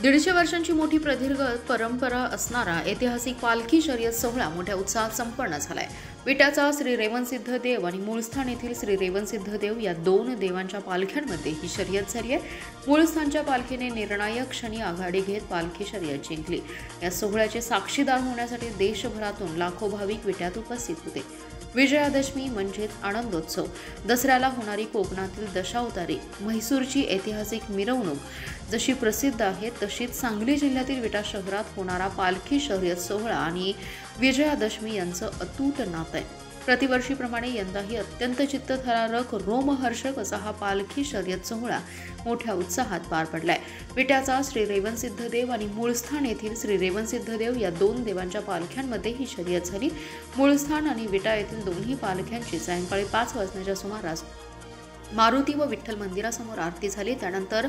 150 वर्षांची मोठी प्रदीर्घ परंपरा असणारा ऐतिहासिक पालखी शर्यत सोहळा मोठ्या उत्साहात संपन्न झालाय। विट्याचा श्री रेवणसिद्ध देव आणि मूळस्थान येथील श्री रेवणसिद्ध देव या दोन देवांच्या पालख्यांमध्ये ही शर्यत झाली आहे। मूळस्थानच्या पालखीने निर्णायक क्षणी आघाडी घेत पालखी शर्यत जिंकली। या सोहळ्याचे साक्षीदार होण्यासाठी देशभरातून लाखो भाविक विट्यात उपस्थित होते। विजयादशमी म्हणजेच आनंदोत्सव, दसऱ्याला होणारी कोकणातील दशावतारी, म्हैसूरची ऐतिहासिक मिरवणूक जशी प्रसिद्ध आहे तशीच सांगली जिल्ह्यातील विटा शहरात होणारा पालखी शर्यत सोहळा आणि विजयादशमी यांचं अतूट नातं आहे। प्रतिवर्षीप्रमाणे यंदाही अत्यंत चित्तथरारक, रोमहर्षक असा हा पालखी शर्यत सोहळा मोठ्या उत्साहात पार पडलाय। विट्याचा श्री रेवणसिद्ध देव आणि मूळस्थान येथील श्री रेवणसिद्ध देव या दोन देवांच्या पालख्यांमध्ये ही शर्यत झाली। मूळस्थान आणि विटा येथील दोन्ही पालख्यांची सायंकाळी 5 वाजण्याच्या सुमारास मारुती व विठ्ठल मंदिरासमोर आरती झाली। त्यानंतर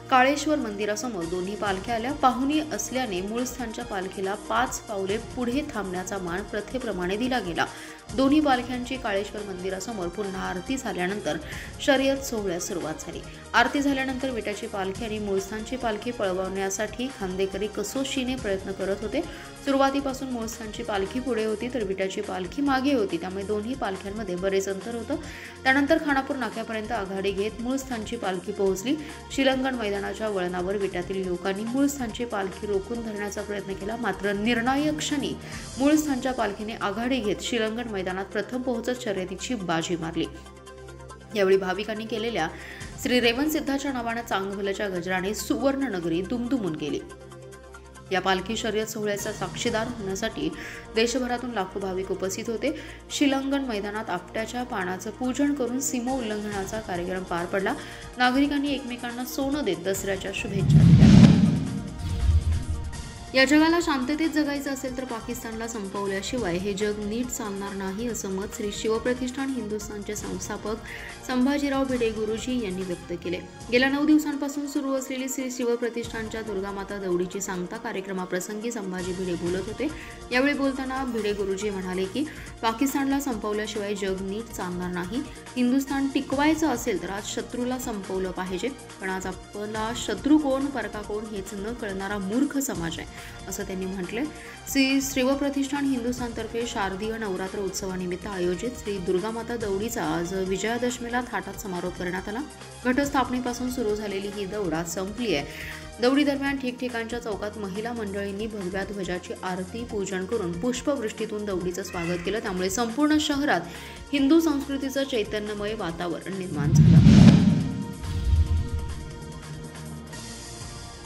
काळेश्वर मंदिरासमोर दोन्ही पालख्या आल्या। पाहुणी असल्याने मूळस्थानच्या पालखीला 5 पावले पुढे थांबण्याचा मान प्रथेप्रमाणे दिला गेला। दोन्ही पालख्यांची काळेश्वर मंदिरासमोर पुन्हा आरती झाल्यानंतर शर्यत सोहळ्यास सुरुवात झाली। आरती झाल्यानंतर विट्याची पालखी आणि मूळस्थानची पालखी पळवण्यासाठी खांदेकरी कसोशीने प्रयत्न करत होते। सुरुवातीपासून मूळस्थानची पालखी पुढे होती तर विट्याची पालखी मागे होती, त्यामुळे दोन्ही पालख्यांमध्ये बरेच अंतर होतं। त्यानंतर खानापूर नाक्यापर्यंत आघाडी घेत मूळस्थानची पालखी पोहोचली। शिलंगण मैदानाच्या वळणावर विट्यातील लोकांनी मूळस्थानची पालखी रोखून धरण्याचा प्रयत्न केला, मात्र निर्णायक क्षणी मूळस्थानच्या पालखीने आघाडी घेत शिलंगण मैदानात प्रथम पोहोचत शर्यतीची बाजी मारली। यावेळी भाविकांनी केलेल्या श्री रेवणसिद्धाच्या नावाने चांगभलच्या गजराने सुवर्णनगरी दुमदुमून गेली। या पालखी शर्यत सोहळ्याचा साक्षीदार होण्यासाठी देशभरातून लाखो भाविक उपस्थित होते। शिलंगण मैदानात आपट्याच्या पानाचं पूजन करून सीमा उल्लंघनाचा कार्यक्रम पार पडला। नागरिकांनी एकमेकांना सोनं देत दसऱ्याच्या शुभेच्छा दिल्या। या जगाला शांततेत जगायचं असेल तर पाकिस्तानला संपवल्याशिवाय हे जग नीट चालणार नाही, असं मत श्री शिवप्रतिष्ठान हिंदुस्थानचे संस्थापक संभाजीराव भिडे गुरुजी यांनी व्यक्त केले। गेल्या 9 दिवसांपासून सुरू असलेली श्री शिवप्रतिष्ठानच्या दुर्गामाता दौडीची सांगता कार्यक्रमाप्रसंगी संभाजी भिडे बोलत होते। यावेळी बोलताना भिडे गुरुजी म्हणाले की पाकिस्तानला संपवल्याशिवाय जग नीट चालणार नाही। हिंदुस्थान टिकवायचं असेल तर आज शत्रूला संपवलं पाहिजे, पण आज आपला शत्रू कोण परका कोण हेच न कळणारा मूर्ख समाज आहे, असं त्यांनी म्हटलंय। श्री शिवप्रतिष्ठान हिंदुस्थानतर्फे शारदीय नवरात्र उत्सवानिमित्त आयोजित श्री दुर्गामाता दौडीचा आज विजयादशमीला थाटात समारोप करण्यात आला। घटस्थापनेपासून सुरू झालेली ही दौड आज संपली आहे। दौडी दरम्यान ठिकठिकाणच्या चौकात महिला मंडळींनी भगव्या ध्वजाची आरती पूजन करून पुष्पवृष्टीतून दौडीचं स्वागत केलं। त्यामुळे संपूर्ण शहरात हिंदू संस्कृतीचं चैतन्यमय वातावरण निर्माण झालं।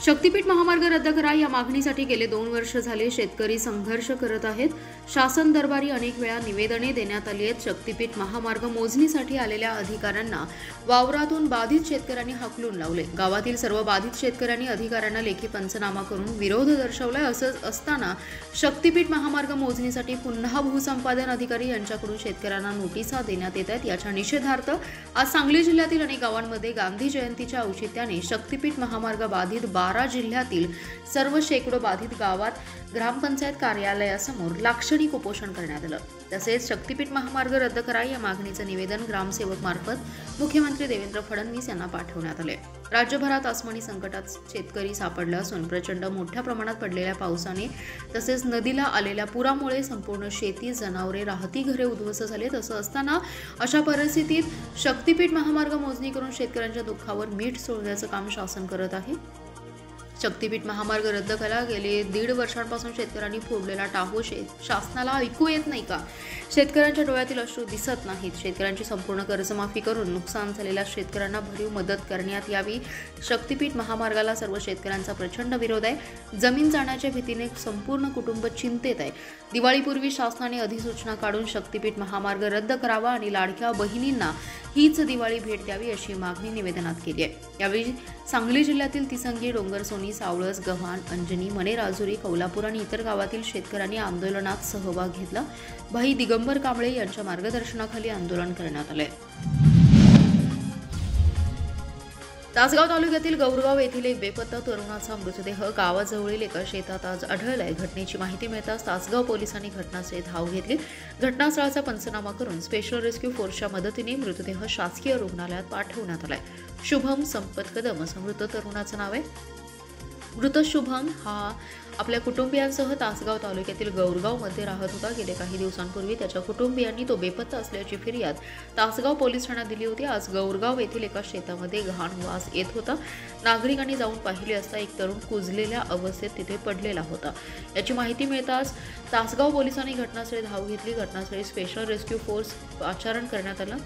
शक्तीपीठ महामार्ग रद्द करा या मागणीसाठी गेले 2 वर्ष झाले शेतकरी संघर्ष करत आहेत। शासन दरबारी अनेक वेळा निवेदने देण्यात आली आहेत। शक्तीपीठ महामार्ग मोजणीसाठी आलेल्या अधिकाऱ्यांना वावरातून बाधित शेतकऱ्यांनी हाकलून लावले। गावातील सर्व बाधित शेतकऱ्यांनी अधिकाऱ्यांना लेखी पंचनामा करून विरोध दर्शवलाय। असंच असताना शक्तीपीठ महामार्ग मोजणीसाठी पुन्हा भूसंपादन अधिकारी यांच्याकडून शेतकऱ्यांना नोटिसा देण्यात येत आहेत। याच्या निषेधार्थ आज सांगली जिल्ह्यातील अनेक गावांमध्ये गांधी जयंतीच्या औचित्याने शक्तीपीठ महामार्ग बाधित 12 जिल्ह्यातील सर्व शेकडो बाधित गावात ग्रामपंचायत कार्यालयासमोर लाक्षणिक उपोषण करण्यात आलं। तसेच शक्तीपीठ महामार्ग रद्द करा या मागणीचं निवेदन ग्रामसेवक मार्फत मुख्यमंत्री देवेंद्र फडणवीस यांना पाठवण्यात आले। राज्यभरात आसमानी संकटात शेतकरी सापडला असून प्रचंड मोठ्या प्रमाणात पडलेल्या पावसाने तसेच नदीला आलेल्या पुरामुळे संपूर्ण शेती, जनावरे, राहती घरे उद्ध्वस्त झालेत। असं असताना अशा परिस्थितीत शक्तीपीठ महामार्ग मोजणी करून शेतकऱ्यांच्या दुःखावर मीठ सोडण्याचं काम शासन करत आहे। शक्तीपीठ महामार्ग रद्द करा। गेले 1.5 वर्षांपासून शेतकऱ्यांनी फोडलेला टाहो शासनाला ऐकू येत नाही का? शेतकऱ्यांच्या डोळ्यातील अश्रू दिसत नाहीत। शेतकऱ्यांची संपूर्ण कर्जमाफी करून नुकसान झालेल्या शेतकऱ्यांना भरीव मदत करण्यात यावी। शक्तीपीठ महामार्गाला सर्व शेतकऱ्यांचा प्रचंड विरोध आहे। जमीन जाण्याच्या भीतीने संपूर्ण कुटुंब चिंतेत आहे। दिवाळीपूर्वी शासनाने अधिसूचना काढून शक्तीपीठ महामार्ग रद्द करावा आणि लाडक्या बहिणींना हीच दिवाळी भेट द्यावी अशी मागणी निवेदनात केली आहे। यावेळी सांगली जिल्ह्यातील तिसंगी, डोंगरसोनी, सावळस, गव्हाण, अंजनी, मने, राजुरी, कौलापूर आणि इतर गावातील शेतकऱ्यांनी आंदोलनात सहभाग घेतला। भाई दिगंबर कांबळे यांच्या मार्गदर्शनाखाली आंदोलन करण्यात आले। तासगाव तालुक्यातील गौरगाव येथील एक बेपत्ता तरुणाचा मृतदेह गावाजवळील एका शेतात आज आढळलाय। घटनेची माहिती मिळताच तासगाव पोलिसांनी घटनास्थळी धाव घेतली। घटनास्थळाचा पंचनामा करून स्पेशल रेस्क्यू फोर्सच्या मदतीने मृतदेह शासकीय रुग्णालयात पाठवण्यात आलाय। शुभम संपत कदम असं मृत तरुणाचं नाव आहे। मृत शुभम हा आपल्या कुटुंबियांसह तासगाव तालुक्यातील गौरगावमध्ये राहत होता। गेल्या काही दिवसांपूर्वी त्याच्या कुटुंबियांनी तो बेपत्ता असल्याची फिर्याद तासगाव पोलीस ठाण्यात दिली होती। आज गौरगाव येथील एका शेतामध्ये घाण वास येत होता। नागरिकांनी जाऊन पाहिले असता एक तरुण कुजलेल्या अवस्थेत तिथे पडलेला होता। याची माहिती मिळताच तासगाव पोलिसांनी घटनास्थळी धाव घेतली। घटनास्थळी स्पेशल रेस्क्यू फोर्स पाचारण करण्यात आला।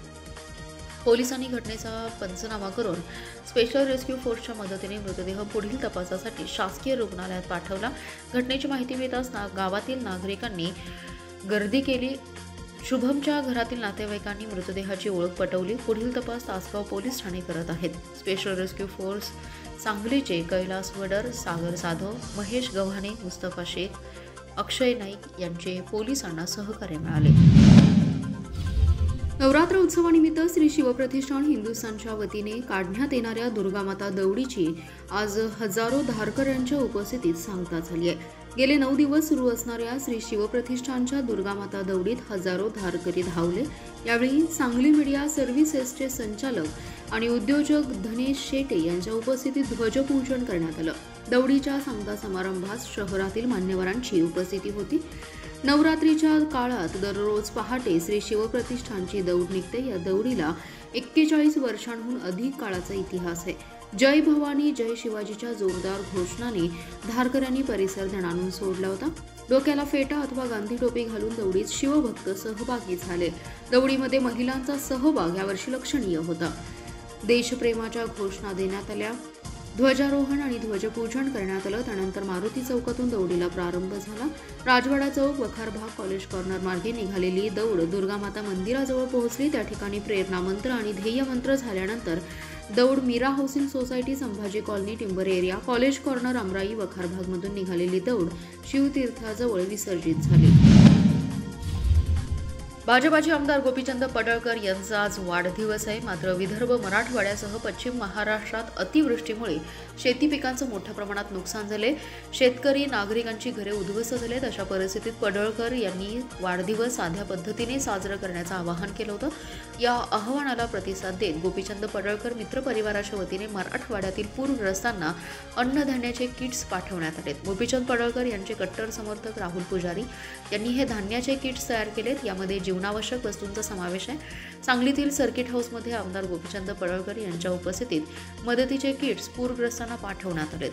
पोलिसांनी घटनेचा पंचनामा करून स्पेशल रेस्क्यू फोर्सच्या मदतीने मृतदेह पुढील तपासासाठी शासकीय रुग्णालयात पाठवला। घटनेची माहिती मिळताच गावातील नागरिकांनी गर्दी केली। शुभमच्या घरातील नातेवाईकांनी मृतदेहाची ओळख पटवली। पुढील तपास तासगाव पोलीस ठाणे करत आहेत। स्पेशल रेस्क्यू फोर्स सांगलीचे कैलास वडर, सागर जाधव, महेश गव्हाणे, मुस्तफा शेख, अक्षय नाईक यांचे पोलिसांना सहकार्य मिळाले। नवरात्र उत्सवानिमित्त श्री शिवप्रतिष्ठान हिंदुस्थानच्या वतीने काढण्यात येणाऱ्या दुर्गामाता दौडीची आज हजारो धारकऱ्यांच्या उपस्थितीत सांगता झाली आहे। गेले 9 दिवस सुरू असणाऱ्या श्री शिवप्रतिष्ठानच्या दुर्गामाता दौडीत हजारो धारकरी धावले। यावेळी सांगली मीडिया सर्व्हिसेसचे संचालक आणि उद्योजक धनेश शेटे यांच्या उपस्थितीत ध्वजपूजन करण्यात आलं। दौडीच्या सांगता समारंभात शहरातील मान्यवरांची उपस्थिती होती। नवरात्रीच्या काळात दररोज पहाटे श्री शिवप्रतिष्ठानची दौड निघते। या दौडीला 41 वर्षांहून अधिक काळाचा इतिहास आहे। जय भवानी जय शिवाजीच्या जोरदार घोषणाने धारकऱ्यांनी परिसर दणाणून सोडला होता। डोक्याला फेटा अथवा गांधी टोपी घालून दौडीत शिवभक्त सहभागी झाले। दौडीमध्ये महिलांचा सहभाग यावर्षी लक्षणीय होता। देशप्रेमाच्या घोषणा देण्यात आल्या। ध्वजारोहण आणि ध्वजपूजन करण्यात आलं। त्यानंतर मारुती चौकातून दौडीला प्रारंभ झाला। राजवाडा चौक, वखारबाग, कॉलेज कॉर्नर मार्गे निघालेली दौड दुर्गामाता मंदिराजवळ पोहोचली। त्या ठिकाणी प्रेरणा मंत्र आणि ध्येय मंत्र झाल्यानंतर दौड Meera housing society, Sambhaji colony, timber area, college corner, Amrai, वखारबागमधून निघालेली दौड शिवतीर्थाजवळ विसर्जित झाली। भाजपाचे आमदार गोपीचंद पडळकर यांचा आज वाढदिवस आहे। मात्र विदर्भ, मराठवाड्यासह पश्चिम महाराष्ट्रात अतिवृष्टीमुळे शेती पिकांचं मोठ्या प्रमाणात नुकसान झाले। शेतकरी नागरिकांची घरे उद्ध्वस्त झालेत। अशा परिस्थितीत पडळकर यांनी वाढदिवस साध्या पद्धतीने साजरा करण्याचं आवाहन केलं होतं। या आवाहनाला प्रतिसाद देत गोपीचंद पडळकर मित्र परिवाराच्या वतीने मराठवाड्यातील पूरग्रस्तांना अन्नधान्याचे किट्स पाठवण्यात आले। गोपीचंद पडळकर यांचे कट्टर समर्थक राहुल पुजारी यांनी हे धान्याचे किट्स तयार केलेत। यामध्ये जीवनावश्यक वस्तूंचा समावेश आहे। सांगलीतील सर्किट हाऊसमध्ये आमदार गोपीचंद पडळकर यांच्या उपस्थितीत मदतीचे किट्स पूरग्रस्तांना पाठवण्यात आले।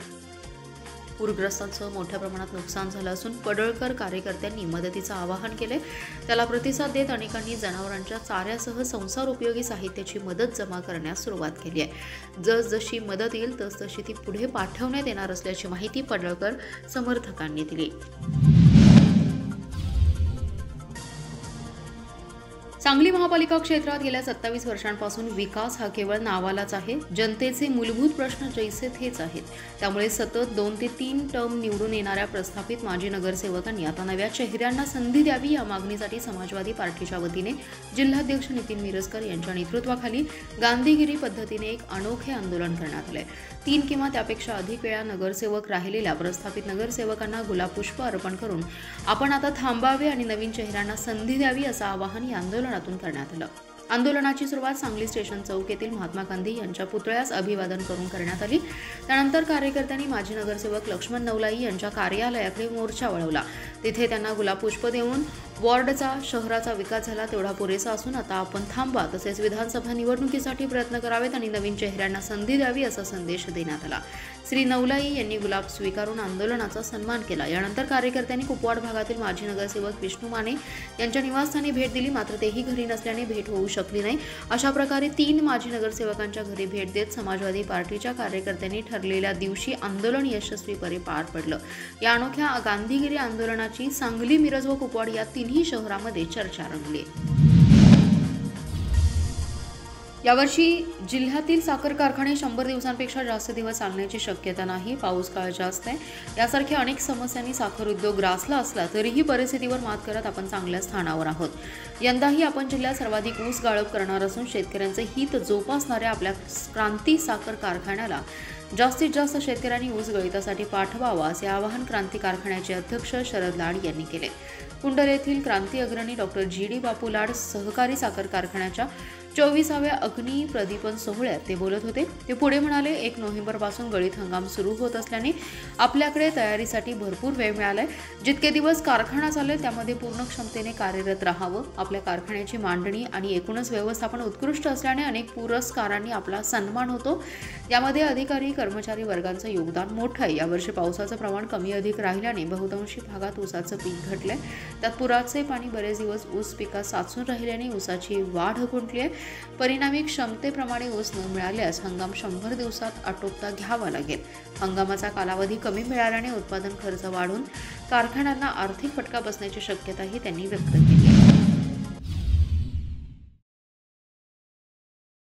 पूरग्रस्तांचं मोठ्या प्रमाणात नुकसान झालं असून पडळकर कार्यकर्त्यांनी मदतीचं आवाहन केले। त्याला प्रतिसाद देत अनेकांनी जनावरांच्या चाऱ्यासह संसार उपयोगी साहित्याची मदत जमा करण्यास सुरुवात केली आहे। जसजशी मदत येईल तसतशी ती पुढे पाठवण्यात येणार असल्याची माहिती पडळकर समर्थकांनी दिली। सांगली महापालिका क्षेत्रात गेल्या 27 वर्षांपासून विकास हा केवळ नावालाच आहे। जनतेचे मूलभूत प्रश्न जैसे थेच आहेत। त्यामुळे सतत 2 ते 3 टर्म निवडून येणाऱ्या प्रस्थापित माजी नगरसेवकांनी आता नव्या चेहऱ्यांना संधी द्यावी या मागणीसाठी समाजवादी पार्टीच्या वतीने जिल्हाध्यक्ष नितीन मिरजकर यांच्या नेतृत्वाखाली गांधीगिरी पद्धतीने एक अनोखे आंदोलन करण्यात आले। 3 किंवा त्यापेक्षा अधिक वेळा नगरसेवक राहिलेल्या प्रस्थापित नगरसेवकांना गुलाबपुष्प अर्पण करून आपण आता थांबावे आणि नवीन चेहऱ्यांना संधी द्यावी असं आवाहन या आंदोलनातून करण्यात आलं। आंदोलनाची सुरुवात सांगली स्टेशन चौक येथील महात्मा गांधी यांच्या पुतळ्यास अभिवादन करून करण्यात आली। त्यानंतर कार्यकर्त्यांनी माजी नगरसेवक लक्ष्मण नवलाई यांच्या कार्यालयाकडे मोर्चा वळवला। तिथे त्यांना गुलाबपुष्प देऊन वॉर्डचा, शहराचा विकास झाला तेवढा पुरेसा असून आता आपण थांबा, तसेच विधानसभा निवडणुकीसाठी प्रयत्न करावेत आणि नवीन चेहऱ्यांना संधी द्यावी असा संदेश देण्यात आला। श्री नवलाई यांनी गुलाब स्वीकारून आंदोलनाचा सन्मान केला। यानंतर कार्यकर्त्यांनी कुपवाड भागातील माजी नगरसेवक विष्णू माने यांच्या निवासस्थानी भेट दिली। मात्र तेही घरी नसल्याने भेट होऊ शकली नाही। अशा प्रकारे 3 माजी नगरसेवकांच्या घरी भेट देत समाजवादी पार्टीच्या कार्यकर्त्यांनी ठरलेल्या दिवशी आंदोलन यशस्वीपणे पार पडलं। या अनोख्या गांधीगिरी आंदोलनाची सांगली, मिरज व कुपवाड या तिन्ही शहरांमध्ये चर्चा रंगली। यावर्षी जिल्ह्यातील साखर कारखाने 100 दिवसांपेक्षा जास्त दिवस चालण्याची शक्यता नाही। पाऊस काळ जास्त आहे। यासारख्या अनेक समस्यांनी साखर उद्योग ग्रासला असला तरीही परिस्थितीवर मात करत आपण चांगल्या स्थानावर आहोत। यंदाही आपण जिल्ह्यात सर्वाधिक ऊस गाळप करणार असून शेतकऱ्यांचे हित जोपासणाऱ्या आपल्या क्रांती साखर कारखान्याला जास्तीत जास्त शेतकऱ्यांनी ऊस गळीतासाठी पाठवावा असे आवाहन क्रांती कारखान्याचे अध्यक्ष शरद लाड यांनी केले। कुंडल येथील क्रांती अग्रणी डॉक्टर जी.डी. बापू लाड सहकारी साखर कारखान्याच्या 24व्या अग्नी प्रदीपन सोहळ्यात ते बोलत होते. ते पुढे म्हणाले, 1 नोव्हेंबरपासून गळीत हंगाम सुरू होत असल्याने आपल्याकडे तयारीसाठी भरपूर वेळ मिळालाय. जितके दिवस कारखाना चालले त्यामध्ये पूर्ण क्षमतेने कार्यरत राहावं. आपल्या कारखान्याची मांडणी आणि एकूणच व्यवस्थापन उत्कृष्ट असल्याने अनेक पुरस्कारांनी आपला सन्मान होतो. यामध्ये अधिकारी कर्मचारी वर्गांचं योगदान मोठं आहे. यावर्षी पावसाचं प्रमाण कमी अधिक राहिल्याने बहुतांशी भागात ऊसाचं पीक घटलंय. त्यात पुराचे पाणी बरेच दिवस ऊस पिकात साचून राहिल्याने ऊसाची वाढ खुंटली आहे. परिणामी क्षमतेप्रमाणे ऊस न मिळाल्यास हंगाम 100 दिवसात आटोपता घ्यावा लागेल. हंगामाचा कालावधी कमी मिळाल्याने उत्पादन खर्च वाढून कारखान्यांना आर्थिक फटका बसण्याची शक्यताही त्यांनी व्यक्त केली.